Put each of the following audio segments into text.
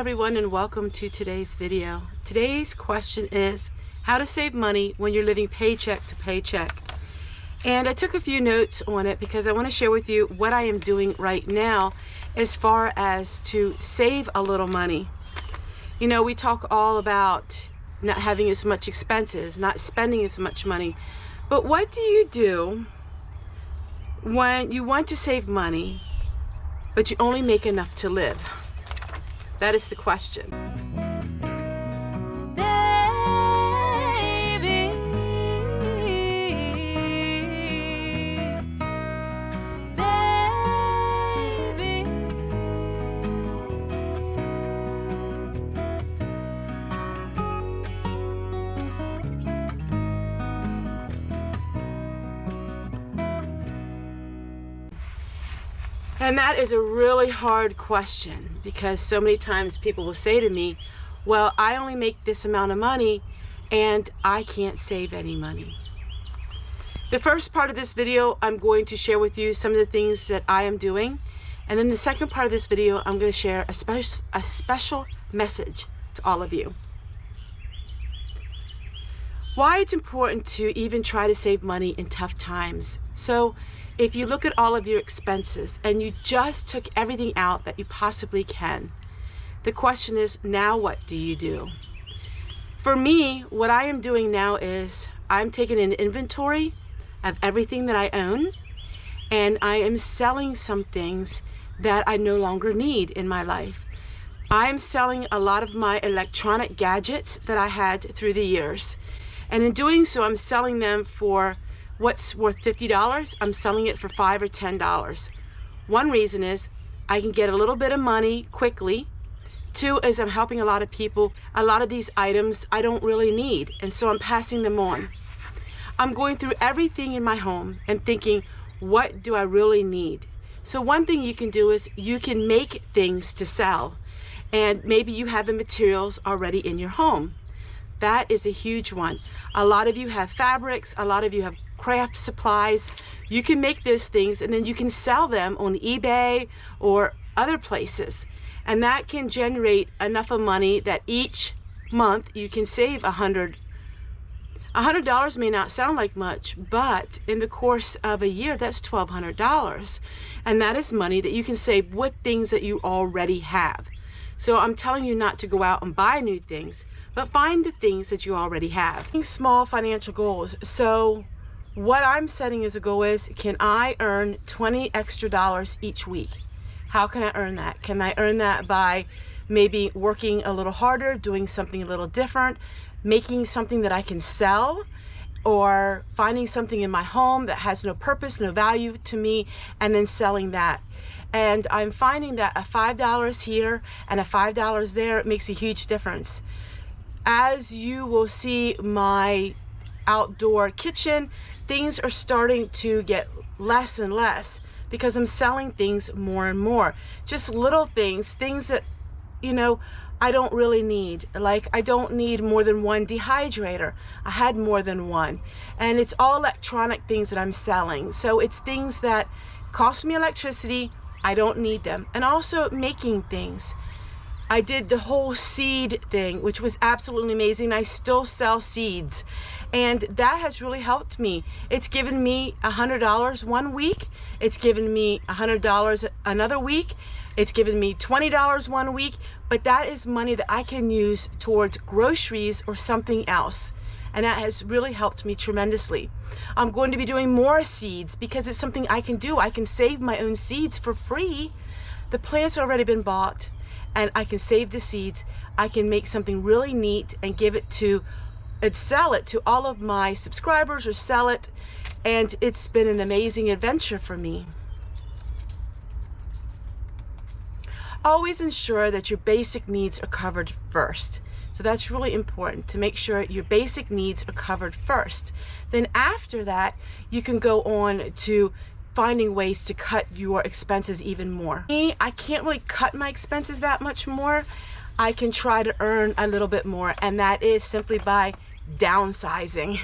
Everyone, and welcome to today's video. Today's question is how to save money when you're living paycheck to paycheck. And I took a few notes on it because I want to share with you what I am doing right now as far as to save a little money. You know, we talk all about not having as much expenses, not spending as much money. But what do you do when you want to save money, but you only make enough to live? That is the question. And that is a really hard question because so many times people will say to me, well, I only make this amount of money and I can't save any money. The first part of this video, I'm going to share with you some of the things that I am doing. And then the second part of this video, I'm going to share a special message to all of you. Why it's important to even try to save money in tough times. So if you look at all of your expenses and you just took everything out that you possibly can, the question is, now what do you do? For me, what I am doing now is I'm taking an inventory of everything that I own, and I am selling some things that I no longer need in my life. I'm selling a lot of my electronic gadgets that I had through the years. And in doing so, I'm selling them for what's worth $50, I'm selling it for $5 or $10. One reason is I can get a little bit of money quickly. Two is I'm helping a lot of people. A lot of these items I don't really need, and so I'm passing them on. I'm going through everything in my home and thinking, what do I really need? So one thing you can do is you can make things to sell, and maybe you have the materials already in your home. That is a huge one. A lot of you have fabrics, a lot of you have craft supplies. You can make those things and then you can sell them on eBay or other places. And that can generate enough of money that each month you can save $100. $100 may not sound like much, but in the course of a year, that's $1,200. And that is money that you can save with things that you already have. So I'm telling you not to go out and buy new things, but find the things that you already have. Small financial goals. So what I'm setting as a goal is, can I earn $20 extra each week? How can I earn that? Can I earn that by maybe working a little harder, doing something a little different, making something that I can sell, or finding something in my home that has no purpose, no value to me, and then selling that? And I'm finding that a $5 here and a $5 there, it makes a huge difference. As you will see my outdoor kitchen, things are starting to get less and less because I'm selling things more and more. Just little things that, you know, I don't really need. Like, I don't need more than one dehydrator. I had more than one. And it's all electronic things that I'm selling. So it's things that cost me electricity. I don't need them. And also making things. I did the whole seed thing, which was absolutely amazing. I still sell seeds, and that has really helped me. It's given me $100 one week. It's given me $100 another week. It's given me $20 one week, but that is money that I can use towards groceries or something else. And that has really helped me tremendously. I'm going to be doing more seeds because it's something I can do. I can save my own seeds for free. The plants have already been bought, and I can save the seeds. I can make something really neat and give it to and sell it to all of my subscribers, or sell it, and it's been an amazing adventure for me. Always ensure that your basic needs are covered first. So that's really important, to make sure your basic needs are covered first. Then after that, you can go on to finding ways to cut your expenses even more. Me, I can't really cut my expenses that much more. I can try to earn a little bit more, and that is simply by downsizing.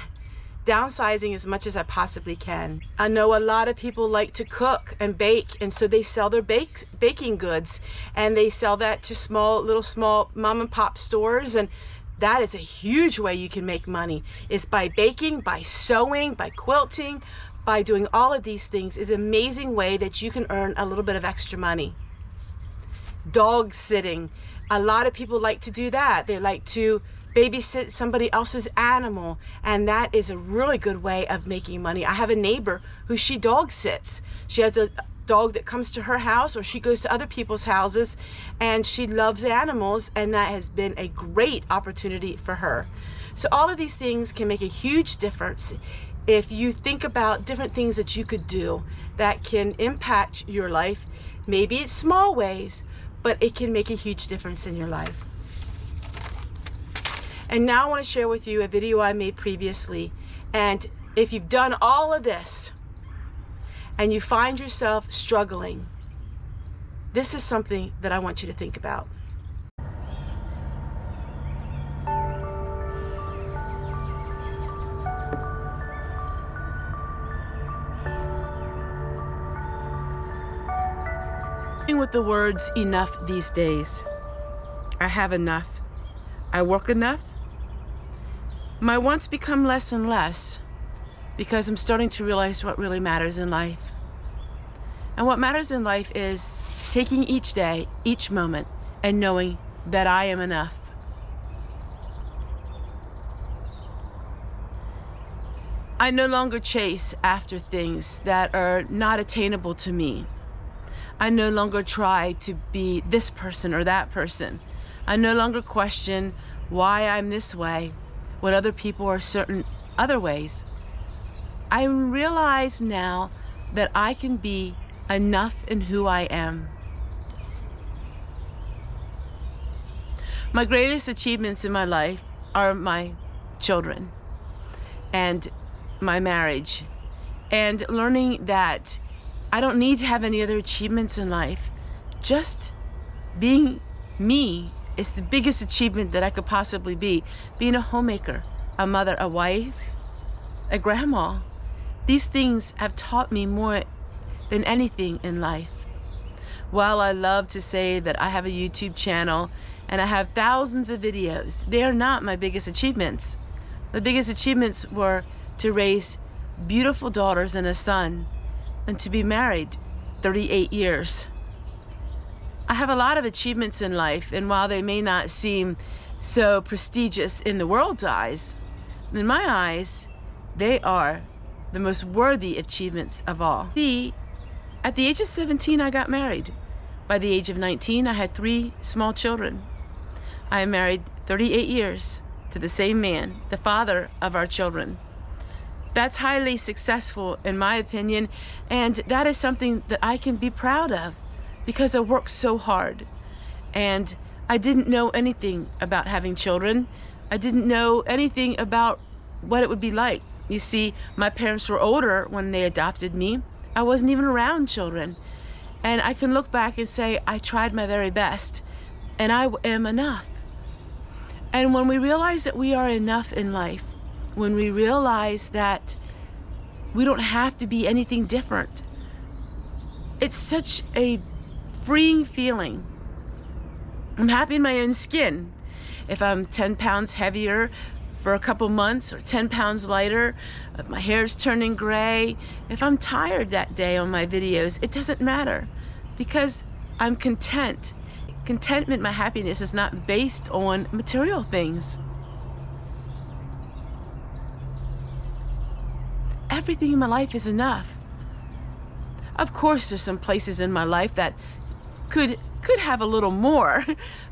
downsizing as much as I possibly can. I know a lot of people like to cook and bake, and so they sell their baking goods, and they sell that to small mom and pop stores, and that is a huge way you can make money, is by baking, by sewing, by quilting, by doing all of these things is an amazing way that you can earn a little bit of extra money. Dog sitting. A lot of people like to do that. They like to babysit somebody else's animal, and that is a really good way of making money. I have a neighbor who she dog sits. She has a dog that comes to her house, or she goes to other people's houses, and she loves animals, and that has been a great opportunity for her. So all of these things can make a huge difference if you think about different things that you could do that can impact your life. Maybe it's small ways, but it can make a huge difference in your life. And now I want to share with you a video I made previously. And if you've done all of this and you find yourself struggling, this is something that I want you to think about. With the words enough these days. I have enough. I work enough. My wants become less and less because I'm starting to realize what really matters in life. And what matters in life is taking each day, each moment, and knowing that I am enough. I no longer chase after things that are not attainable to me. I no longer try to be this person or that person. I no longer question why I'm this way when other people are certain other ways. I realize now that I can be enough in who I am. My greatest achievements in my life are my children and my marriage, and learning that I don't need to have any other achievements in life. Just being me is the biggest achievement that I could possibly be. Being a homemaker, a mother, a wife, a grandma. These things have taught me more than anything in life. While I love to say that I have a YouTube channel and I have thousands of videos, they are not my biggest achievements. The biggest achievements were to raise beautiful daughters and a son, and to be married 38 years. I have a lot of achievements in life, and while they may not seem so prestigious in the world's eyes, in my eyes, they are the most worthy achievements of all. At the age of 17, I got married. By the age of 19, I had 3 small children. I am married 38 years to the same man, the father of our children. That's highly successful in my opinion, and that is something that I can be proud of because I worked so hard. And I didn't know anything about having children. I didn't know anything about what it would be like. You see, my parents were older when they adopted me. I wasn't even around children. And I can look back and say, I tried my very best, and I am enough. And when we realize that we are enough in life, when we realize that we don't have to be anything different, it's such a freeing feeling. I'm happy in my own skin. If I'm 10 pounds heavier for a couple months, or 10 pounds lighter, if my hair's turning gray, if I'm tired that day on my videos, it doesn't matter because I'm content. Contentment, my happiness, is not based on material things. Everything in my life is enough. Of course, there's some places in my life that could have a little more,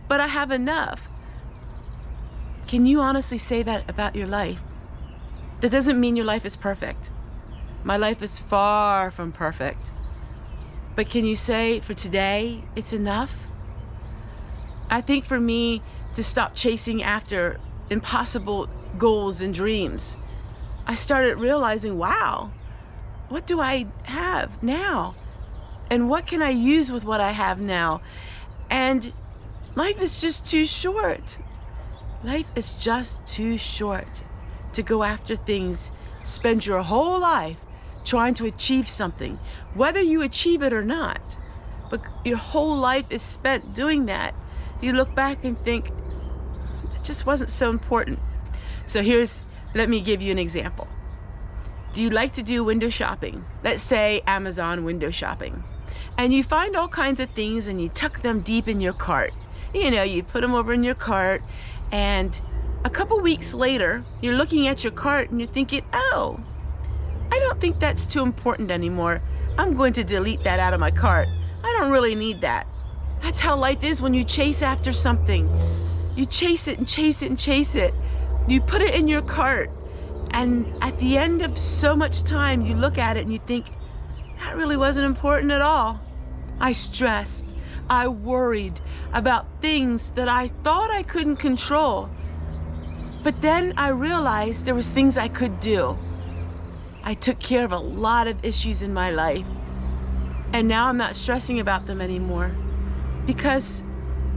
but I have enough. Can you honestly say that about your life? That doesn't mean your life is perfect. My life is far from perfect. But can you say for today, it's enough? I think for me to stop chasing after impossible goals and dreams, I started realizing, wow, what do I have now? And what can I use with what I have now? And life is just too short. Life is just too short to go after things spend your whole life trying to achieve something, whether you achieve it or not, but your whole life is spent doing that, you look back and think, it just wasn't so important. So let me give you an example. Do you like to do window shopping? Let's say Amazon window shopping. And you find all kinds of things and you tuck them deep in your cart. You know, you put them over in your cart, and a couple weeks later, you're looking at your cart and you're thinking, oh, I don't think that's too important anymore. I'm going to delete that out of my cart. I don't really need that. That's how life is when you chase after something. You chase it and chase it and chase it. You put it in your cart, and at the end of so much time, you look at it and you think, that really wasn't important at all. I stressed, I worried about things that I thought I couldn't control. But then I realized there was things I could do. I took care of a lot of issues in my life, and now I'm not stressing about them anymore, because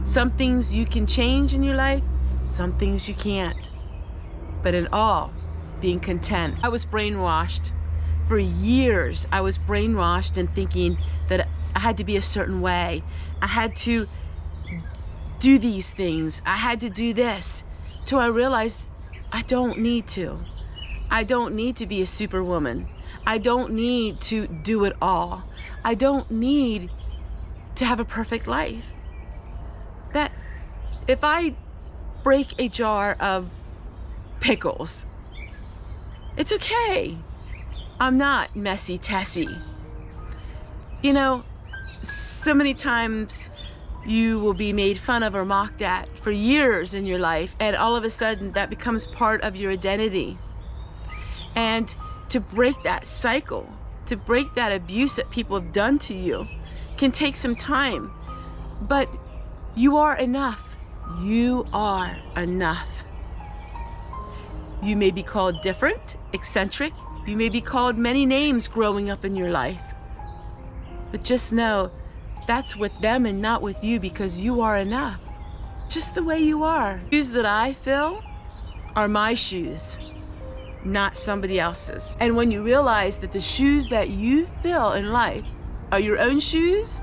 some things you can change in your life, some things you can't. But in all, being content. I was brainwashed. For years, I was brainwashed and thinking that I had to be a certain way. I had to do these things. I had to do this. Till I realized I don't need to. I don't need to be a superwoman. I don't need to do it all. I don't need to have a perfect life. That if I break a jar of pickles, it's okay. I'm not messy Tessie. You know, so many times you will be made fun of or mocked at for years in your life, and all of a sudden that becomes part of your identity. And to break that cycle, to break that abuse that people have done to you, can take some time. But you are enough. You are enough. You may be called different, eccentric. You may be called many names growing up in your life. But just know that's with them and not with you, because you are enough. Just the way you are. Shoes that I fill are my shoes, not somebody else's. And when you realize that the shoes that you fill in life are your own shoes,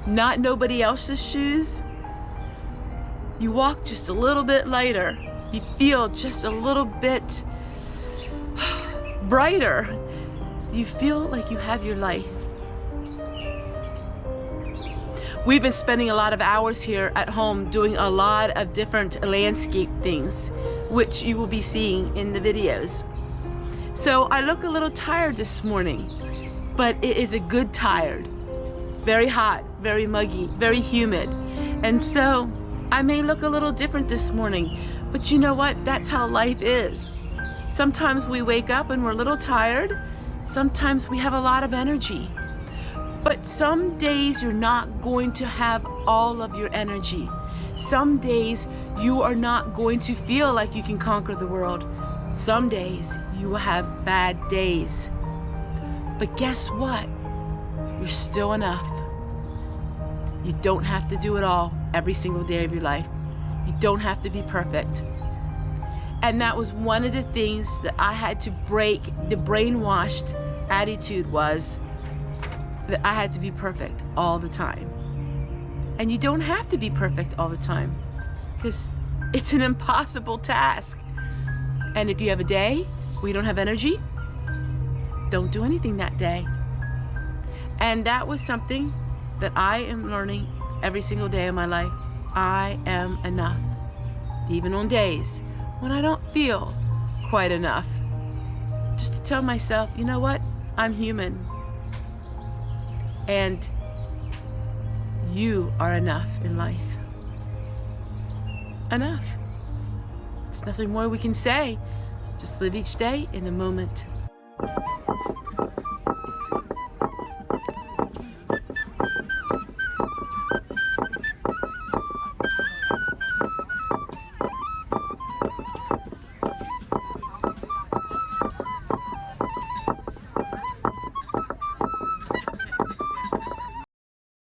not nobody else's shoes, you walk just a little bit lighter. You feel just a little bit brighter. You feel like you have your life. We've been spending a lot of hours here at home doing a lot of different landscape things, which you will be seeing in the videos. So I look a little tired this morning, but it is a good tired. It's very hot, very muggy, very humid. And so I may look a little different this morning, but you know what? That's how life is. Sometimes we wake up and we're a little tired. Sometimes we have a lot of energy. But some days you're not going to have all of your energy. Some days you are not going to feel like you can conquer the world. Some days you will have bad days. But guess what? You're still enough. You don't have to do it all every single day of your life. You don't have to be perfect. And that was one of the things that I had to break. The brainwashed attitude was that I had to be perfect all the time. And you don't have to be perfect all the time, because it's an impossible task. And if you have a day where you don't have energy, don't do anything that day. And that was something that I am learning every single day of my life. I am enough. Even on days when I don't feel quite enough. Just to tell myself, you know what? I'm human. And you are enough in life. Enough. There's nothing more we can say. Just live each day in the moment.